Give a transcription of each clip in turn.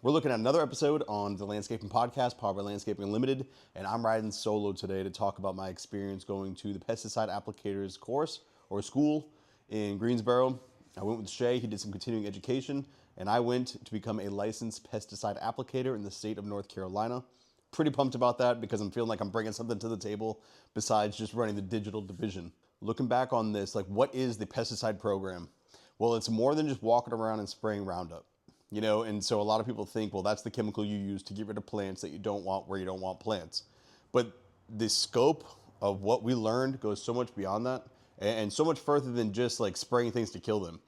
We're looking at another episode on the Landscaping Podcast, powered by Landscaping Unlimited, and I'm riding solo today to talk about my experience going to the Pesticide Applicators course or school in Greensboro. I went with Shay, he did some continuing education, and I went to become a licensed pesticide applicator in the state of North Carolina. Pretty pumped about that because I'm feeling like I'm bringing something to the table besides just running the digital division. Looking back on this, like, what is the pesticide program? Well, it's more than just walking around and spraying Roundup, you know? And so a lot of people think, well, that's the chemical you use to get rid of plants that you don't want where you don't want plants. But the scope of what we learned goes so much beyond that and so much further than just like spraying things to kill them.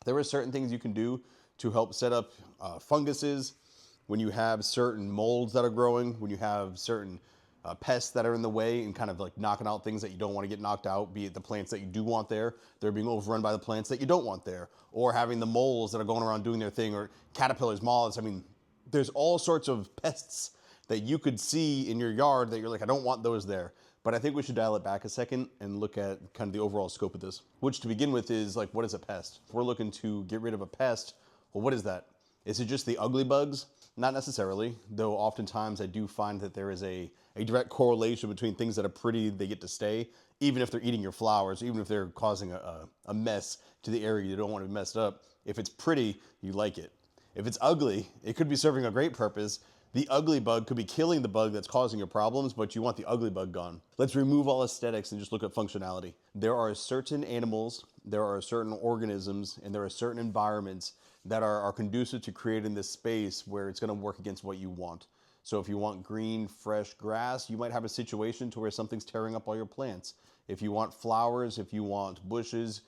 There are certain things you can do to help set up funguses, when you have certain molds that are growing, when you have certain pests that are in the way and kind of like knocking out things that you don't want to get knocked out, be it the plants that you do want there, they're being overrun by the plants that you don't want there, or having the moles that are going around doing their thing, or caterpillars, moths. I mean, there's all sorts of pests that you could see in your yard that you're like, I don't want those there. But I think we should dial it back a second and look at kind of the overall scope of this, which to begin with is like, what is a pest? If we're looking to get rid of a pest, well, what is that? Is it just the ugly bugs? Not necessarily, though oftentimes I do find that there is a direct correlation between things that are pretty, they get to stay, even if they're eating your flowers, even if they're causing a mess to the area you don't want to be messed up. If it's pretty, you like it. If it's ugly, it could be serving a great purpose. The ugly bug could be killing the bug that's causing your problems, but you want the ugly bug gone. Let's remove all aesthetics and just look at functionality. There are certain animals, there are certain organisms, and there are certain environments that are conducive to creating this space where it's gonna work against what you want. So if you want green, fresh grass, you might have a situation to where something's tearing up all your plants. If you want flowers, if you want bushes,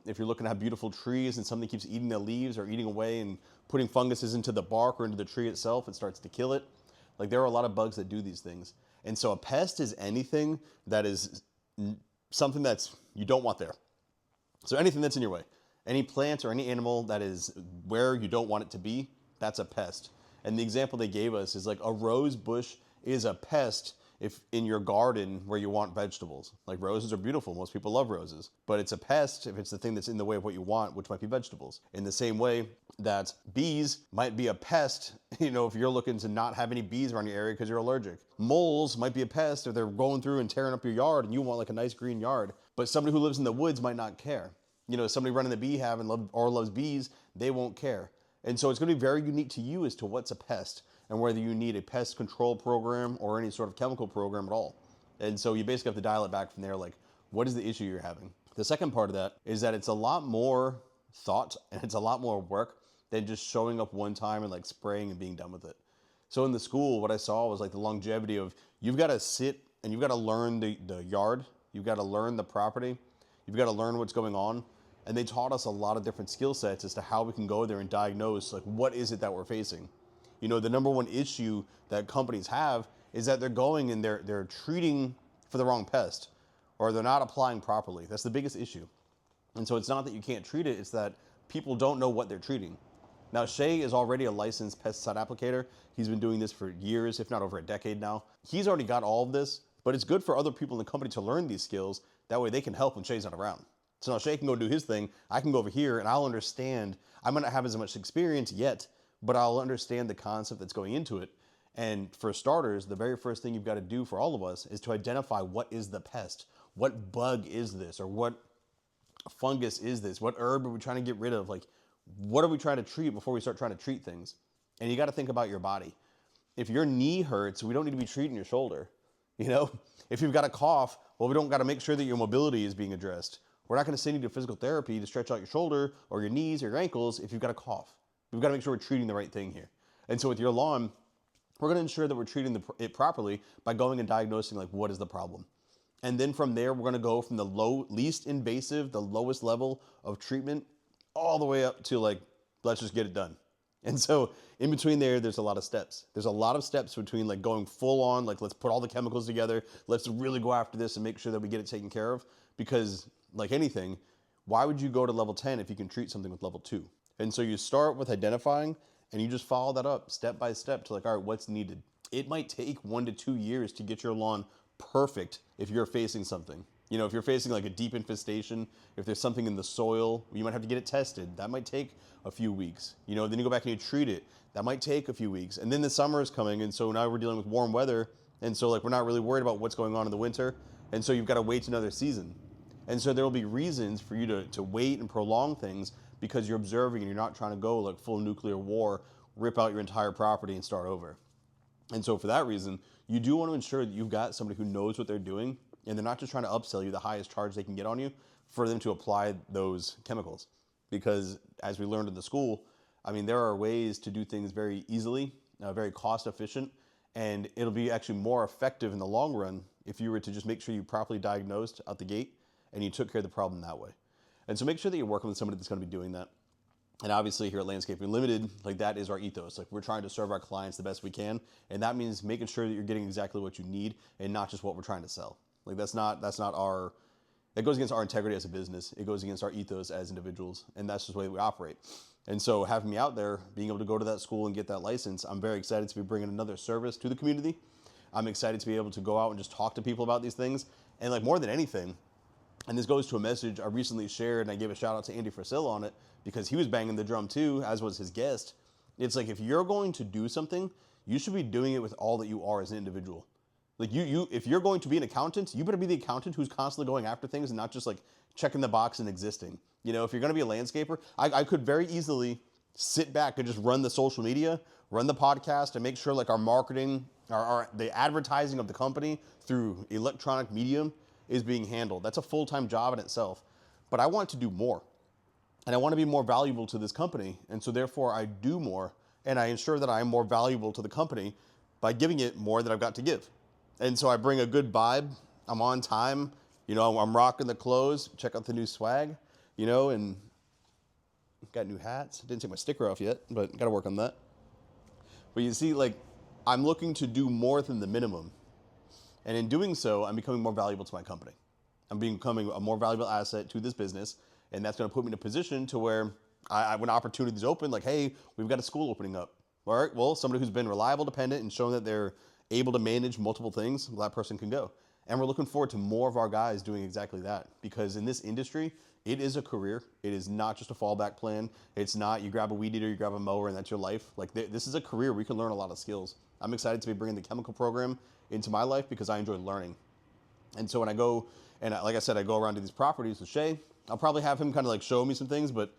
if you're looking to have beautiful trees and something keeps eating the leaves or eating away and putting funguses into the bark or into the tree itself, it starts to kill it. Like, there are a lot of bugs that do these things. And so a pest is anything that is something that's you don't want there. So anything that's in your way. Any plant or any animal that is where you don't want it to be, that's a pest. And the example they gave us is like a rose bush is a pest if in your garden where you want vegetables. Like, roses are beautiful, most people love roses, but it's a pest if it's the thing that's in the way of what you want, which might be vegetables. In the same way that bees might be a pest, you know, if you're looking to not have any bees around your area because you're allergic. Moles might be a pest if they're going through and tearing up your yard and you want like a nice green yard, but somebody who lives in the woods might not care. You know, somebody running the bee hive and loves bees, they won't care. And so it's going to be very unique to you as to what's a pest and whether you need a pest control program or any sort of chemical program at all. And so you basically have to dial it back from there, like, what is the issue you're having? The second part of that is that it's a lot more thought and it's a lot more work than just showing up one time and like spraying and being done with it. So in the school, what I saw was like the longevity of, you've got to sit and you've got to learn the yard, you've got to learn the property, you've got to learn what's going on. And they taught us a lot of different skill sets as to how we can go there and diagnose, like, what is it that we're facing? You know, the number one issue that companies have is that they're going and they're treating for the wrong pest, or they're not applying properly. That's the biggest issue. And so it's not that you can't treat it, it's that people don't know what they're treating. Now, Shay is already a licensed pesticide applicator. He's been doing this for years, if not over a decade now. He's already got all of this, but it's good for other people in the company to learn these skills. That way they can help when Shay's not around. So now Shay can go do his thing, I can go over here and I'll understand. I might not have as much experience yet, but I'll understand the concept that's going into it. And for starters, the very first thing you've got to do for all of us is to identify what is the pest. What bug is this? Or what fungus is this? What herb are we trying to get rid of? Like, what are we trying to treat before we start trying to treat things? And you got to think about your body. If your knee hurts, we don't need to be treating your shoulder. You know, if you've got a cough, well, we don't got to make sure that your mobility is being addressed. We're not going to send you to physical therapy to stretch out your shoulder or your knees or your ankles if you've got a cough. We've got to make sure we're treating the right thing here. And so with your lawn, we're going to ensure that we're treating it properly by going and diagnosing, like, what is the problem. And then from there, we're going to go from the least invasive, the lowest level of treatment, all the way up to like, let's just get it done. And so in between there's a lot of steps. There's a lot of steps between like going full on, like, let's put all the chemicals together. Let's really go after this and make sure that we get it taken care of. Because like anything, why would you go to level 10 if you can treat something with level 2? And so you start with identifying and you just follow that up step by step to like, all right, what's needed? It might take 1 to 2 years to get your lawn perfect if you're facing something. You know, if you're facing like a deep infestation, if there's something in the soil, you might have to get it tested. That might take a few weeks. You know, then you go back and you treat it. That might take a few weeks. And then the summer is coming, and so now we're dealing with warm weather, and so like we're not really worried about what's going on in the winter, and so you've got to wait another season. And so there will be reasons for you to wait and prolong things because you're observing and you're not trying to go like full nuclear war, rip out your entire property and start over. And so for that reason, you do want to ensure that you've got somebody who knows what they're doing and they're not just trying to upsell you the highest charge they can get on you for them to apply those chemicals. Because as we learned in the school, I mean, there are ways to do things very easily, very cost efficient, and it'll be actually more effective in the long run if you were to just make sure you properly diagnosed out the gate and you took care of the problem that way. And so make sure that you're working with somebody that's going to be doing that. And obviously here at Landscaping Limited, like that is our ethos. Like we're trying to serve our clients the best we can. And that means making sure that you're getting exactly what you need and not just what we're trying to sell. Like that goes against our integrity as a business. It goes against our ethos as individuals. And that's just the way we operate. And so having me out there, being able to go to that school and get that license, I'm very excited to be bringing another service to the community. I'm excited to be able to go out and just talk to people about these things. And like more than anything, and this goes to a message I recently shared, and I gave a shout out to Andy Frisil on it because he was banging the drum too, as was his guest. It's like if you're going to do something, you should be doing it with all that you are as an individual. Like if you're going to be an accountant, you better be the accountant who's constantly going after things and not just like checking the box and existing. You know, if you're going to be a landscaper, I could very easily sit back and just run the social media, run the podcast, and make sure like our marketing, the advertising of the company through electronic medium is being handled. That's a full-time job in itself. But I want to do more. And I want to be more valuable to this company. And so therefore I do more. And I ensure that I am more valuable to the company by giving it more that I've got to give. And so I bring a good vibe. I'm on time. You know, I'm rocking the clothes. Check out the new swag, you know, and got new hats. Didn't take my sticker off yet, but got to work on that. But you see, like, I'm looking to do more than the minimum. And in doing so, I'm becoming more valuable to my company. I'm becoming a more valuable asset to this business. And that's going to put me in a position to where when opportunities open, like, hey, we've got a school opening up. All right, well, somebody who's been reliable, dependent, and shown that they're able to manage multiple things, well, that person can go. And we're looking forward to more of our guys doing exactly that. Because in this industry, it is a career. It is not just a fallback plan. It's not you grab a weed eater, you grab a mower, and that's your life. Like this is a career where you can learn a lot of skills. I'm excited to be bringing the chemical program into my life because I enjoy learning. And so when I go, and like I said, I go around to these properties with Shay, I'll probably have him kind of like show me some things, but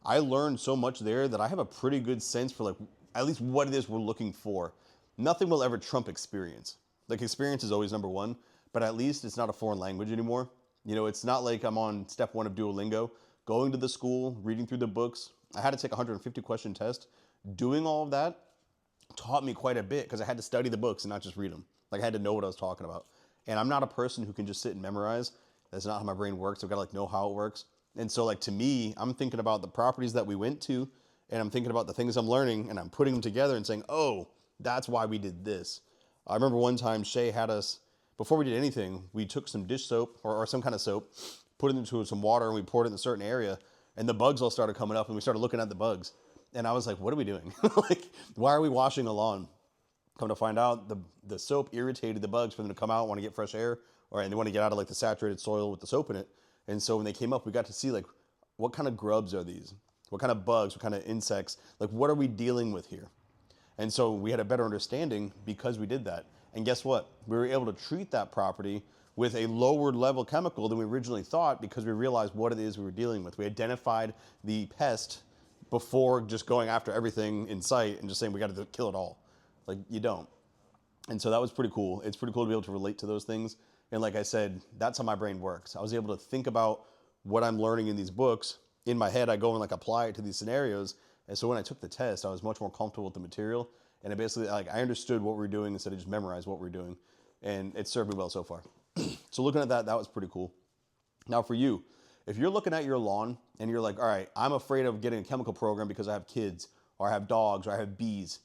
I learned so much there that I have a pretty good sense for like at least what it is we're looking for. Nothing will ever trump experience. Like experience is always number one, but at least it's not a foreign language anymore. You know, it's not like I'm on step 1 of Duolingo, going to the school, reading through the books. I had to take a 150 question test. Doing all of that taught me quite a bit because I had to study the books and not just read them. Like I had to know what I was talking about. And I'm not a person who can just sit and memorize. That's not how my brain works. I've got to like know how it works. And so like to me, I'm thinking about the properties that we went to and I'm thinking about the things I'm learning and I'm putting them together and saying, oh, that's why we did this. I remember one time Shay had us, before we did anything, we took some dish soap or some kind of soap, put it into some water and we poured it in a certain area and the bugs all started coming up and we started looking at the bugs. And I was like, what are we doing? Like, why are we washing a lawn? Come to find out, the soap irritated the bugs for them to come out, want to get fresh air, and they want to get out of like the saturated soil with the soap in it. And so when they came up, we got to see like, what kind of grubs are these? What kind of bugs, what kind of insects? Like, what are we dealing with here? And so we had a better understanding because we did that. And guess what? We were able to treat that property with a lower level chemical than we originally thought because we realized what it is we were dealing with. We identified the pest before just going after everything in sight and just saying we got to kill it all. Like, you don't. And so that was pretty cool. It's pretty cool to be able to relate to those things. And like I said, that's how my brain works. I was able to think about what I'm learning in these books. In my head, I go and like apply it to these scenarios. And so when I took the test, I was much more comfortable with the material. And it basically, like, I understood what we were doing instead of just memorize what we were doing. And it served me well so far. So looking at that, that was pretty cool. Now for you, if you're looking at your lawn and you're like, all right, I'm afraid of getting a chemical program because I have kids or I have dogs or I have bees.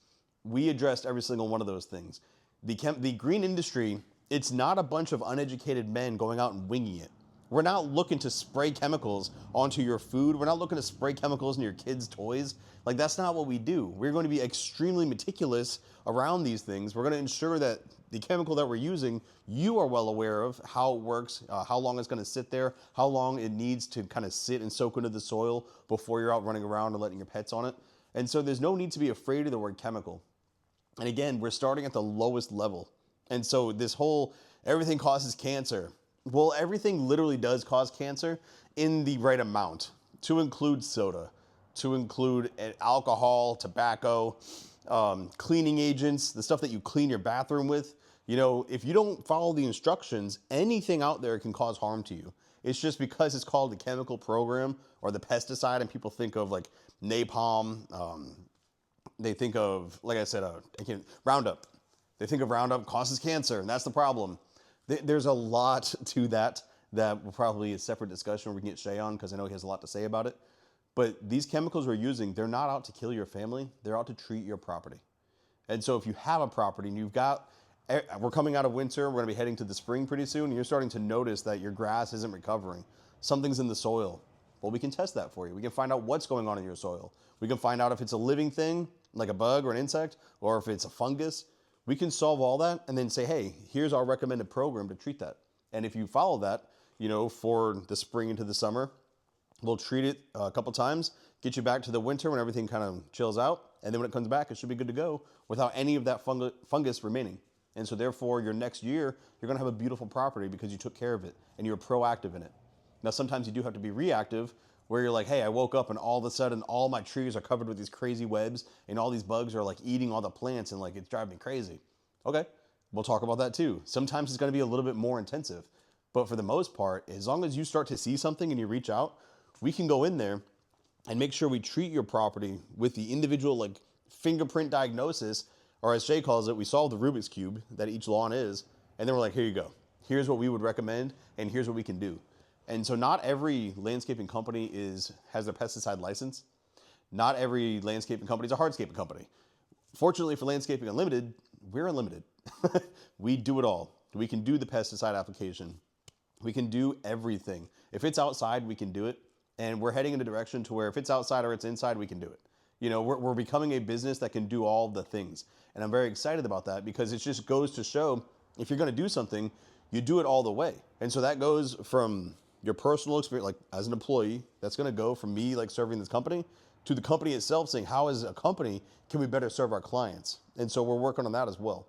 We addressed every single one of those things. The green industry, it's not a bunch of uneducated men going out and winging it. We're not looking to spray chemicals onto your food. We're not looking to spray chemicals into your kids' toys. Like, that's not what we do. We're going to be extremely meticulous around these things. We're going to ensure that the chemical that we're using, you are well aware of how it works, how long it's going to sit there, how long it needs to kind of sit and soak into the soil before you're out running around and letting your pets on it. And so there's no need to be afraid of the word chemical. And again, we're starting at the lowest level. And so this whole everything causes cancer. Well, everything literally does cause cancer in the right amount, to include soda, to include alcohol, tobacco, cleaning agents, the stuff that you clean your bathroom with. You know, if you don't follow the instructions, anything out there can cause harm to you. It's just because it's called the chemical program or the pesticide, and people think of like napalm. They think of, like I said, Roundup. They think of Roundup causes cancer, and that's the problem. There's a lot to that will probably a separate discussion we can get Shay on, because I know he has a lot to say about it. But these chemicals we're using, they're not out to kill your family. They're out to treat your property. And so if you have a property and we're coming out of winter, we're going to be heading to the spring pretty soon, and you're starting to notice that your grass isn't recovering. Something's in the soil. Well, we can test that for you. We can find out what's going on in your soil. We can find out if it's a living thing, like a bug or an insect, or if it's a fungus. We can solve all that and then say, hey, here's our recommended program to treat that. And if you follow that, you know, for the spring into the summer, we'll treat it a couple times, get you back to the winter when everything kind of chills out. And then when it comes back, it should be good to go without any of that fungus remaining. And so therefore, your next year, you're going to have a beautiful property because you took care of it and you're proactive in it. Now, sometimes you do have to be reactive, where you're like, hey, I woke up and all of a sudden all my trees are covered with these crazy webs and all these bugs are like eating all the plants and like it's driving me crazy. Okay, we'll talk about that too. Sometimes it's going to be a little bit more intensive, but for the most part, as long as you start to see something and you reach out, we can go in there and make sure we treat your property with the individual like fingerprint diagnosis, or as Shay calls it, we solve the Rubik's Cube that each lawn is, and then we're like, here you go. Here's what we would recommend, and here's what we can do. And so not every landscaping company has a pesticide license. Not every landscaping company is a hardscaping company. Fortunately for Landscaping Unlimited, we're unlimited. We do it all. We can do the pesticide application. We can do everything. If it's outside, we can do it. And we're heading in a direction to where if it's outside or it's inside, we can do it. You know, we're becoming a business that can do all the things. And I'm very excited about that, because it just goes to show, if you're going to do something, you do it all the way. And so that goes from your personal experience, like as an employee, that's going to go from me like serving this company to the company itself saying, how as a company can we better serve our clients? And so we're working on that as well.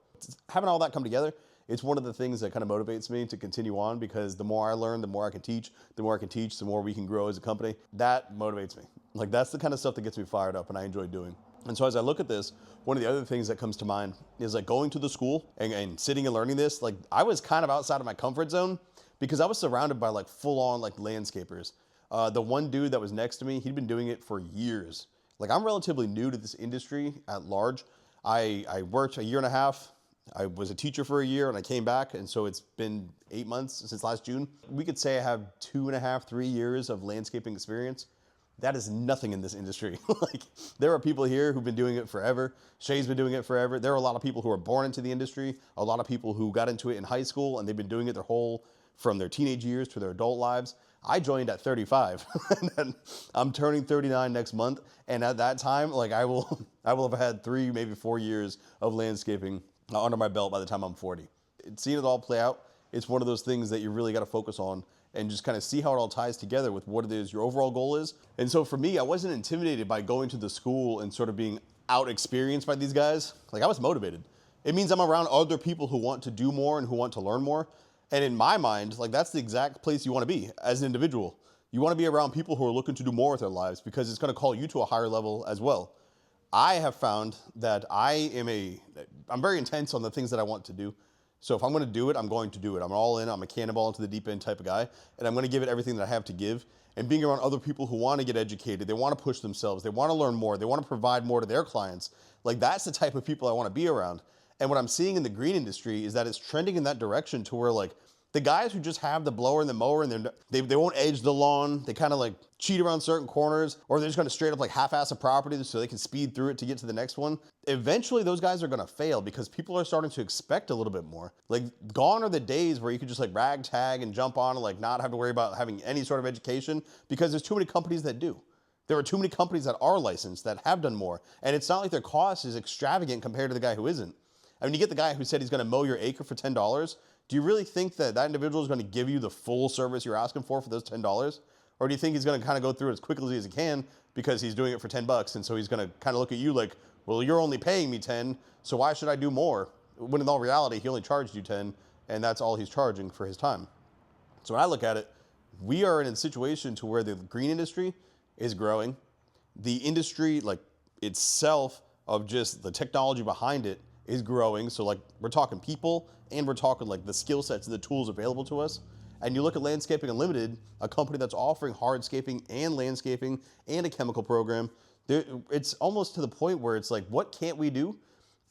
Having all that come together, it's one of the things that kind of motivates me to continue on, because the more I learn, the more I can teach, the more we can grow as a company. That motivates me. Like, that's the kind of stuff that gets me fired up and I enjoy doing. And so as I look at this, one of the other things that comes to mind is like going to the school and sitting and learning this. Like, I was kind of outside of my comfort zone, because I was surrounded by like full on like landscapers. The one dude that was next to me, he'd been doing it for years. Like, I'm relatively new to this industry at large. I worked a year and a half. I was a teacher for a year and I came back. And so it's been 8 months since last June. We could say I have 2.5, 3 years of landscaping experience. That is nothing in this industry. Like, there are people here who've been doing it forever. Shay's been doing it forever. There are a lot of people who are born into the industry, a lot of people who got into it in high school and they've been doing it from their teenage years to their adult lives. I joined at 35 and then I'm turning 39 next month. And at that time, like, I will have had 3, maybe 4 years of landscaping under my belt by the time I'm 40. Seeing it all play out, it's one of those things that you really got to focus on and just kind of see how it all ties together with what it is your overall goal is. And so for me, I wasn't intimidated by going to the school and sort of being out experienced by these guys. Like, I was motivated. It means I'm around other people who want to do more and who want to learn more. And in my mind, like, that's the exact place you want to be as an individual. You want to be around people who are looking to do more with their lives, because it's going to call you to a higher level as well. I have found that I'm very intense on the things that I want to do. So if I'm going to do it, I'm going to do it. I'm all in. I'm a cannonball into the deep end type of guy. And I'm going to give it everything that I have to give. And being around other people who want to get educated, they want to push themselves, they want to learn more, they want to provide more to their clients. Like, that's the type of people I want to be around. And what I'm seeing in the green industry is that it's trending in that direction to where, like, The guys who just have the blower and the mower and they won't edge the lawn, they kind of like cheat around certain corners, or they're just gonna straight up like half-ass a property so they can speed through it to get to the next one. Eventually those guys are gonna fail because people are starting to expect a little bit more. Like, gone are the days where you could just like rag tag and jump on and like not have to worry about having any sort of education, because there's too many companies that do. There are too many companies that are licensed that have done more. And it's not like their cost is extravagant compared to the guy who isn't. I mean, you get the guy who said he's gonna mow your acre for $10. Do you really think that that individual is going to give you the full service you're asking for those $10? Or do you think he's going to kind of go through it as quickly as he can because he's doing it for $10, and so he's going to kind of look at you like, well, you're only paying me 10, so why should I do more? When in all reality, he only charged you 10, and that's all he's charging for his time. So when I look at it, we are in a situation to where the green industry is growing. The industry, like itself, of just the technology behind it is growing. So like, we're talking people, and we're talking like the skill sets and the tools available to us. And you look at Landscaping Unlimited, a company that's offering hardscaping and landscaping and a chemical program. It's almost to the point where it's like, what can't we do?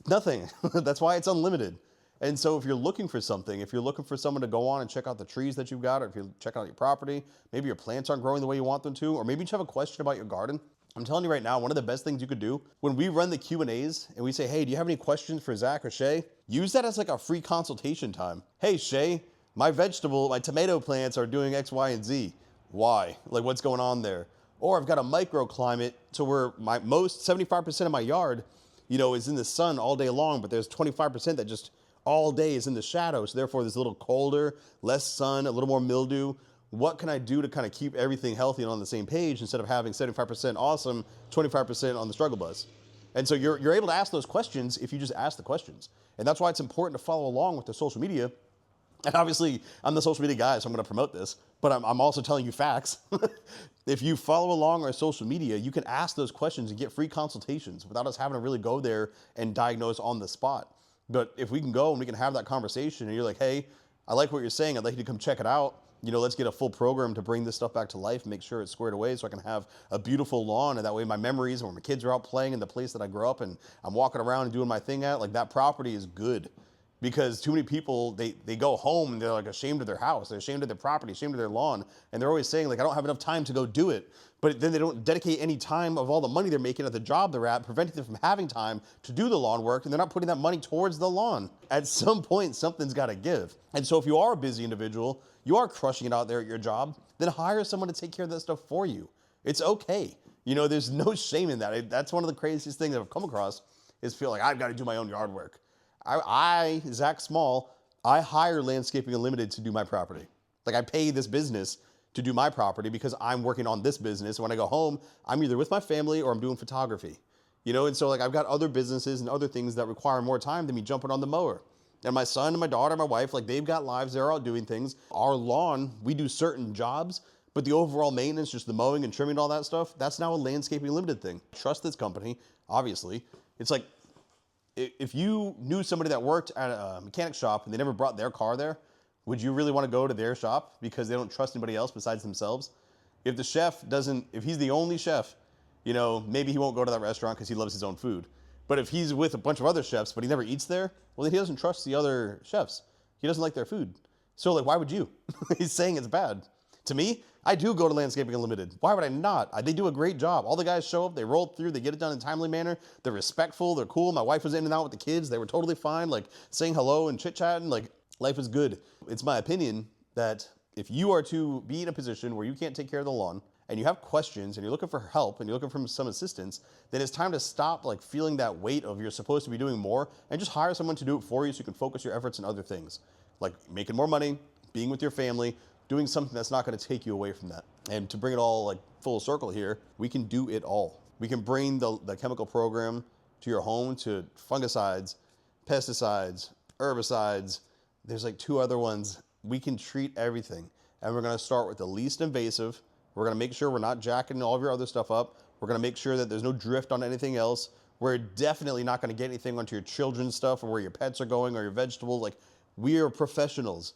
Nothing. That's why it's unlimited. And so if you're looking for something, if you're looking for someone to go on and check out the trees that you've got, or if you're checking out your property, maybe your plants aren't growing the way you want them to, or maybe you just have a question about your garden, I'm telling you right now, one of the best things you could do when we run the Q&As and we say, hey, do you have any questions for Zach or Shay? Use that as like a free consultation time. Hey, Shay, my tomato plants are doing X, Y, and Z. Why? Like, what's going on there? Or I've got a microclimate to where 75% of my yard, is in the sun all day long, but there's 25% that just all day is in the shadow. So therefore, there's a little colder, less sun, a little more mildew. What can I do to kind of keep everything healthy and on the same page instead of having 75% awesome, 25% on the struggle bus? And so you're able to ask those questions if you just ask the questions. And that's why it's important to follow along with the social media. And obviously, I'm the social media guy, so I'm going to promote this, but I'm also telling you facts. If you follow along our social media, you can ask those questions and get free consultations without us having to really go there and diagnose on the spot. But if we can go and we can have that conversation and you're like, hey, I like what you're saying, I'd like you to come check it out. Let's get a full program to bring this stuff back to life, make sure it's squared away so I can have a beautiful lawn. And that way my memories, when my kids are out playing in the place that I grew up and I'm walking around and doing my thing at, like, that property is good. Because too many people, they go home and they're like ashamed of their house, they're ashamed of their property, ashamed of their lawn. And they're always saying like, I don't have enough time to go do it. But then they don't dedicate any time of all the money they're making at the job they're at, preventing them from having time to do the lawn work. And they're not putting that money towards the lawn. At some point, something's got to give. And so if you are a busy individual, you are crushing it out there at your job, then hire someone to take care of that stuff for you. It's okay. There's no shame in that. That's one of the craziest things I've come across, is feel like I've got to do my own yard work. Zach Small, I hire Landscaping Unlimited to do my property. Like, I pay this business to do my property because I'm working on this business. And when I go home, I'm either with my family or I'm doing photography. And so like, I've got other businesses and other things that require more time than me jumping on the mower. And my son and my daughter, my wife, like, they've got lives, they're out doing things. Our lawn, we do certain jobs, but the overall maintenance, just the mowing and trimming, all that stuff, that's now a Landscaping Limited thing. Trust this company, obviously. It's like, if you knew somebody that worked at a mechanic shop and they never brought their car there, would you really want to go to their shop because they don't trust anybody else besides themselves? If the chef if he's the only chef, maybe he won't go to that restaurant because he loves his own food. But if he's with a bunch of other chefs, but he never eats there, well, then he doesn't trust the other chefs. He doesn't like their food. So like, why would you? He's saying it's bad. To me, I do go to Landscaping Unlimited. Why would I not? They do a great job. All the guys show up, they roll through, they get it done in a timely manner. They're respectful, they're cool. My wife was in and out with the kids. They were totally fine, like saying hello and chit-chatting. Like, life is good. It's my opinion that if you are to be in a position where you can't take care of the lawn and you have questions and you're looking for help and you're looking for some assistance, then it's time to stop like feeling that weight of you're supposed to be doing more and just hire someone to do it for you so you can focus your efforts on other things, like making more money, being with your family, doing something that's not going to take you away from that. And to bring it all like full circle here, we can do it all. We can bring the chemical program to your home, to fungicides, pesticides, herbicides. There's like 2 other ones. We can treat everything. And we're going to start with the least invasive. We're going to make sure we're not jacking all of your other stuff up. We're going to make sure that there's no drift on anything else. We're definitely not going to get anything onto your children's stuff or where your pets are going or your vegetables. Like, we are professionals.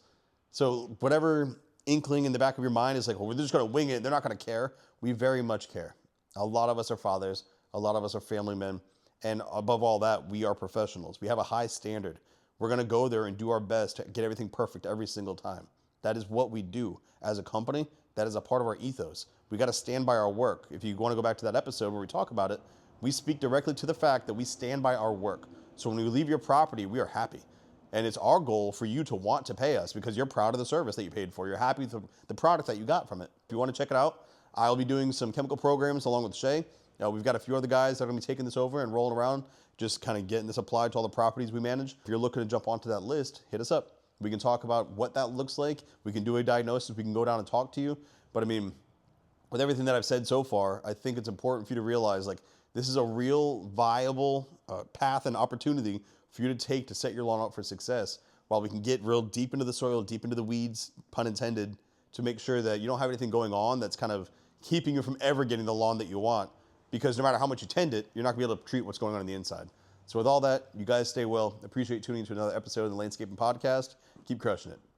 So whatever inkling in the back of your mind is like, well, we're just going to wing it, they're not going to care. We very much care. A lot of us are fathers. A lot of us are family men. And above all that, we are professionals. We have a high standard. We're going to go there and do our best to get everything perfect every single time. That is what we do as a company. That is a part of our ethos. We got to stand by our work. If you want to go back to that episode where we talk about it, we speak directly to the fact that we stand by our work. So when we leave your property, we are happy. And it's our goal for you to want to pay us because you're proud of the service that you paid for. You're happy with the product that you got from it. If you want to check it out, I'll be doing some chemical programs along with Shay. We've got a few other guys that are going to be taking this over and rolling around, just kind of getting this applied to all the properties we manage. If you're looking to jump onto that list, hit us up. We can talk about what that looks like. We can do a diagnosis. We can go down and talk to you. But I mean, with everything that I've said so far, I think it's important for you to realize like this is a real viable path and opportunity for you to take to set your lawn up for success while we can get real deep into the soil, deep into the weeds, pun intended, to make sure that you don't have anything going on that's kind of keeping you from ever getting the lawn that you want. Because no matter how much you tend it, you're not gonna be able to treat what's going on the inside. So with all that, you guys stay well. Appreciate tuning into another episode of the Landscaping Podcast. Keep crushing it.